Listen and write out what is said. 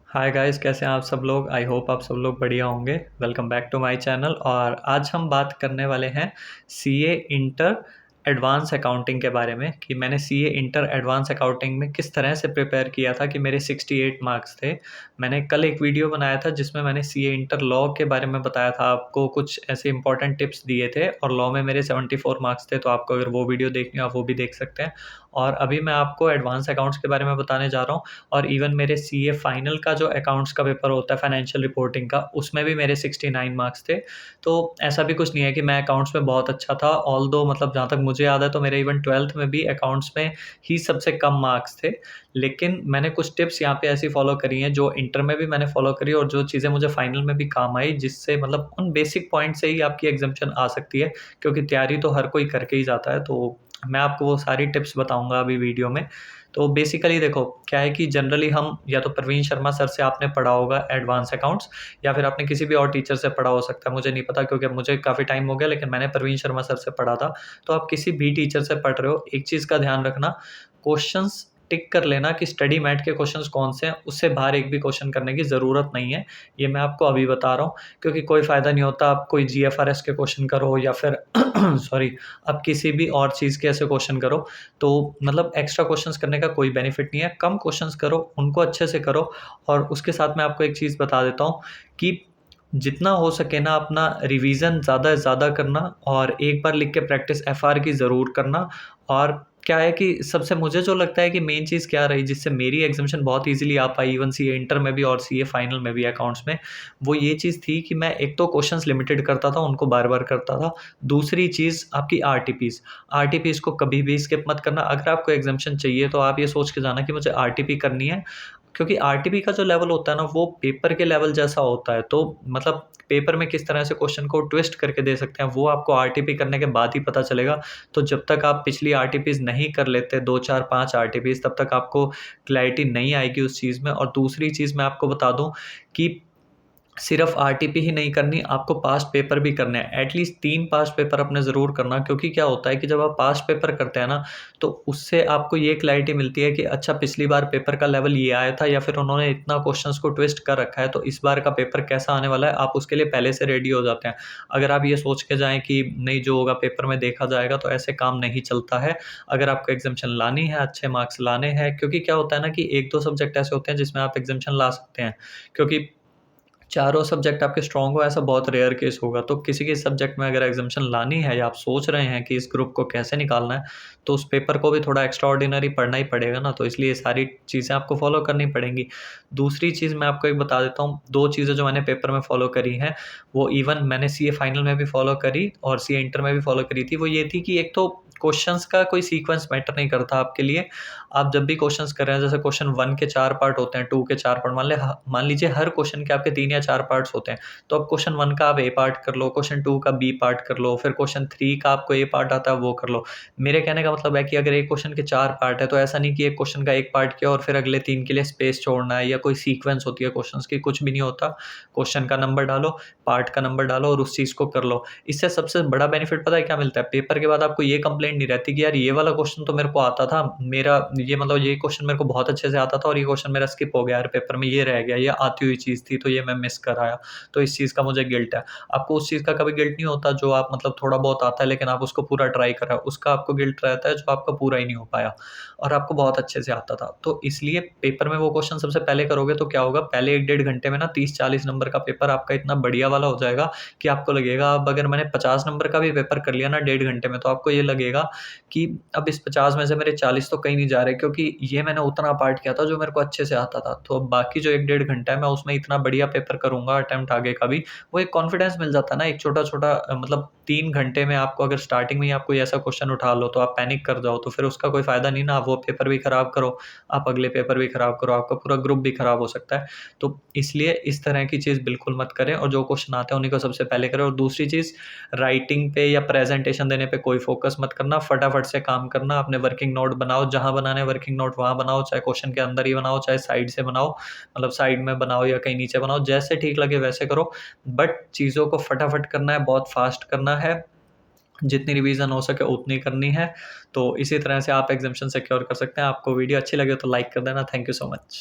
Hi guys, कैसे हैं आप सब लोग। आई होप आप सब लोग बढ़िया होंगे। Welcome back to my channel. और आज हम बात करने वाले हैं सीए इंटर एडवांस अकाउंटिंग के बारे में कि मैंने सीए इंटर एडवांस अकाउंटिंग में किस तरह से प्रिपेयर किया था कि मेरे 68 मार्क्स थे। मैंने कल एक वीडियो बनाया था जिसमें मैंने सीए इंटर लॉ के बारे में बताया था, आपको कुछ ऐसे इंपॉर्टेंट टिप्स दिए थे और लॉ में मेरे 74 मार्क्स थे। तो आपको अगर वो वीडियो देखनी हो आप वो भी देख सकते हैं। और अभी मैं आपको एडवांस अकाउंट्स के बारे में बताने जा रहा हूँ। और इवन मेरे सीए फाइनल का जो अकाउंट्स का पेपर होता है फाइनेंशियल रिपोर्टिंग का, उसमें भी मेरे 69 मार्क्स थे। तो ऐसा भी कुछ नहीं है कि मैं अकाउंट्स में बहुत अच्छा था। ऑल दो मतलब जहाँ तक मुझे याद है तो मेरे इवन 12th में भी अकाउंट्स में ही सबसे कम मार्क्स थे। लेकिन मैंने कुछ टिप्स यहाँ पे ऐसी फॉलो करी हैं जो इंटर में भी मैंने फॉलो करी और जो चीज़ें मुझे फाइनल में भी काम आई, जिससे मतलब उन बेसिक पॉइंट से ही आपकी एग्जाम्पशन आ सकती है। क्योंकि तैयारी तो हर कोई करके ही जाता है। तो मैं आपको वो सारी टिप्स बताऊंगा अभी वीडियो में। तो बेसिकली देखो क्या है कि जनरली हम या तो प्रवीण शर्मा सर से आपने पढ़ा होगा एडवांस अकाउंट्स, या फिर आपने किसी भी और टीचर से पढ़ा हो सकता है, मुझे नहीं पता क्योंकि अब मुझे काफ़ी टाइम हो गया, लेकिन मैंने प्रवीण शर्मा सर से पढ़ा था। तो आप किसी भी टीचर से पढ़ रहे हो, एक चीज़ का ध्यान रखना, क्वेश्चंस टिक कर लेना कि स्टडी मैट के क्वेश्चंस कौन से हैं, उससे बाहर एक भी क्वेश्चन करने की ज़रूरत नहीं है। ये मैं आपको अभी बता रहा हूँ। क्योंकि कोई फ़ायदा नहीं होता आप कोई जीएफआरएस के क्वेश्चन करो या फिर सॉरी, आप किसी भी और चीज़ के ऐसे क्वेश्चन करो, तो मतलब एक्स्ट्रा क्वेश्चंस करने का कोई बेनिफिट नहीं है। कम क्वेश्चंस करो, उनको अच्छे से करो। और उसके साथ मैं आपको एक चीज़ बता देता हूँ कि जितना हो सके ना अपना रिवीजन ज़्यादा से ज़्यादा करना, और एक बार लिख के प्रैक्टिस एफआर की ज़रूर करना। और क्या है कि सबसे मुझे जो लगता है कि मेन चीज़ क्या रही जिससे मेरी एग्जामेशन बहुत इजीली आ पाई, इवन सीए इंटर में भी और सीए फाइनल में भी अकाउंट्स में, वो ये चीज़ थी कि मैं एक तो क्वेश्चंस लिमिटेड करता था, उनको बार बार करता था। दूसरी चीज़ आपकी आरटीपीज़ को कभी भी स्किप मत करना। अगर आपको एग्जामेशन चाहिए तो आप ये सोच के जाना कि मुझे आरटीपी करनी है। क्योंकि आरटीपी का जो लेवल होता है ना वो पेपर के लेवल जैसा होता है। तो मतलब पेपर में किस तरह से क्वेश्चन को ट्विस्ट करके दे सकते हैं वो आपको आरटीपी करने के बाद ही पता चलेगा। तो जब तक आप पिछली आरटीपीज़ नहीं कर लेते, 2, 4, 5 आरटीपीज़, तब तक आपको क्लैरिटी नहीं आएगी उस चीज़ में। और दूसरी चीज़ मैं आपको बता दूँ कि सिर्फ आरटीपी ही नहीं करनी, आपको पास्ट पेपर भी करने हैं। एटलीस्ट 3 पास्ट पेपर अपने ज़रूर करना। क्योंकि क्या होता है कि जब आप पास्ट पेपर करते हैं ना, तो उससे आपको ये क्लैरिटी मिलती है कि अच्छा पिछली बार पेपर का लेवल ये आया था या फिर उन्होंने इतना क्वेश्चंस को ट्विस्ट कर रखा है, तो इस बार का पेपर कैसा आने वाला है, आप उसके लिए पहले से रेडी हो जाते हैं। अगर आप ये सोच के जाएँ कि नहीं जो होगा पेपर में देखा जाएगा, तो ऐसे काम नहीं चलता है। अगर आपको एग्ज़ाम्पशन लानी है, अच्छे मार्क्स लाने हैं, क्योंकि क्या होता है ना कि 1-2 सब्जेक्ट ऐसे होते हैं जिसमें आप एग्ज़ाम्पशन ला सकते हैं। क्योंकि चारों सब्जेक्ट आपके स्ट्रॉन्ग हो ऐसा बहुत रेयर केस होगा। तो किसी के सब्जेक्ट में अगर एग्जाम्पशन लानी है या आप सोच रहे हैं कि इस ग्रुप को कैसे निकालना है, तो उस पेपर को भी थोड़ा एक्स्ट्रा ऑर्डिनरी पढ़ना ही पड़ेगा ना। तो इसलिए ये सारी चीज़ें आपको फॉलो करनी पड़ेंगी। दूसरी चीज़ मैं आपको एक बता देता हूँ, 2 चीज़ें जो मैंने पेपर में फॉलो करी हैं, वो इवन मैंने सीए फाइनल में भी फॉलो करी और सीए इंटर में भी फॉलो करी थी। वो ये थी कि एक तो क्वेश्चंस का कोई सीक्वेंस मैटर नहीं करता आपके लिए। आप जब भी क्वेश्चंस कर रहे हैं, जैसे क्वेश्चन 1 के 4 पार्ट होते हैं, 2 के 4 पार्ट, मान लीजिए हर क्वेश्चन के आपके 3 या 4 पार्ट्स होते हैं। तो अब क्वेश्चन 1 का आप ए पार्ट कर लो, क्वेश्चन 2 का बी पार्ट कर लो, फिर क्वेश्चन 3 का आपको ए पार्ट आता है वो कर लो। मेरे कहने का मतलब है कि अगर एक क्वेश्चन के 4 पार्ट है तो ऐसा नहीं कि एक क्वेश्चन का 1 पार्ट किया और फिर अगले 3 के लिए स्पेस छोड़ना है, या कोई सीक्वेंस होती है क्वेश्चंस की, कुछ भी नहीं होता। क्वेश्चन का नंबर डालो, पार्ट का नंबर डालो और उस चीज़ को कर लो। इससे सबसे बड़ा बेनिफिट पता है क्या मिलता है? पेपर के बाद आपको ये कंप्लेंट नहीं रहती कि यार ये वाला क्वेश्चन तो मेरे को आता था, मेरा ये मतलब ये क्वेश्चन मेरे को बहुत अच्छे से आता था और ये क्वेश्चन मेरा स्किप हो गया यार, पेपर में ये रह गया, ये आती हुई चीज़ थी तो ये मैं मिस कर आया, तो इस चीज़ का मुझे गिल्ट है। आपको उस चीज़ का कभी गिल्ट नहीं होता जो आप मतलब थोड़ा बहुत आता है लेकिन आप उसको पूरा ट्राई कर रहे हो, उसका आपको गिल्ट रहता है जो आपका पूरा ही नहीं हो पाया और आपको बहुत अच्छे से आता था। तो इसलिए पेपर में वो क्वेश्चन सबसे पहले करोगे तो क्या होगा, पहले 1 डेढ़ घंटे में ना 30-40 नंबर का पेपर आपका इतना बढ़िया वाला हो जाएगा कि आपको लगेगा अब अगर मैंने 50 नंबर का भी पेपर कर लिया ना डेढ़ घंटे में, तो आपको ये लगेगा कि अब इस 50 में से मेरे 40 तो कहीं नहीं जा रहे, क्योंकि ये मैंने उतना पार्ट किया था जो मेरे को अच्छे से आता था। तो अब बाकी जो 1 डेढ़ घंटा है मैं उसमें इतना बढ़िया पेपर करूँगा अटेम्प्ट आगे का भी, वो एक कॉन्फिडेंस मिल जाता है ना। एक छोटा-छोटा मतलब 3 घंटे में आपको अगर स्टार्टिंग में ही आप कोई ऐसा क्वेश्चन उठा लो तो आप पैनिक कर जाओ, तो फिर उसका कोई फ़ायदा नहीं ना। आप वो पेपर भी खराब करो, आप अगले पेपर भी खराब करो, आपका पूरा ग्रुप भी खराब हो सकता है। तो इसलिए इस तरह की चीज़ बिल्कुल मत करें और जो क्वेश्चन आते हैं उन्हीं को सबसे पहले करें। और दूसरी चीज़, राइटिंग पे या प्रेजेंटेशन देने पे कोई फ़ोकस मत करना, फटाफट से काम करना। अपने वर्किंग नोट बनाओ, जहाँ बनाने हैं वर्किंग नोट वहाँ बनाओ, चाहे क्वेश्चन के अंदर ही बनाओ, चाहे साइड से बनाओ, मतलब साइड में बनाओ या कहीं नीचे बनाओ, जैसे ठीक लगे वैसे करो। बट चीज़ों को फटाफट करना है, बहुत फास्ट करना है, जितनी रिवीजन हो सके उतनी करनी है। तो इसी तरह से आप एग्जाम्शन सिक्योर कर सकते हैं। आपको वीडियो अच्छी लगे तो लाइक कर देना। Thank you so much.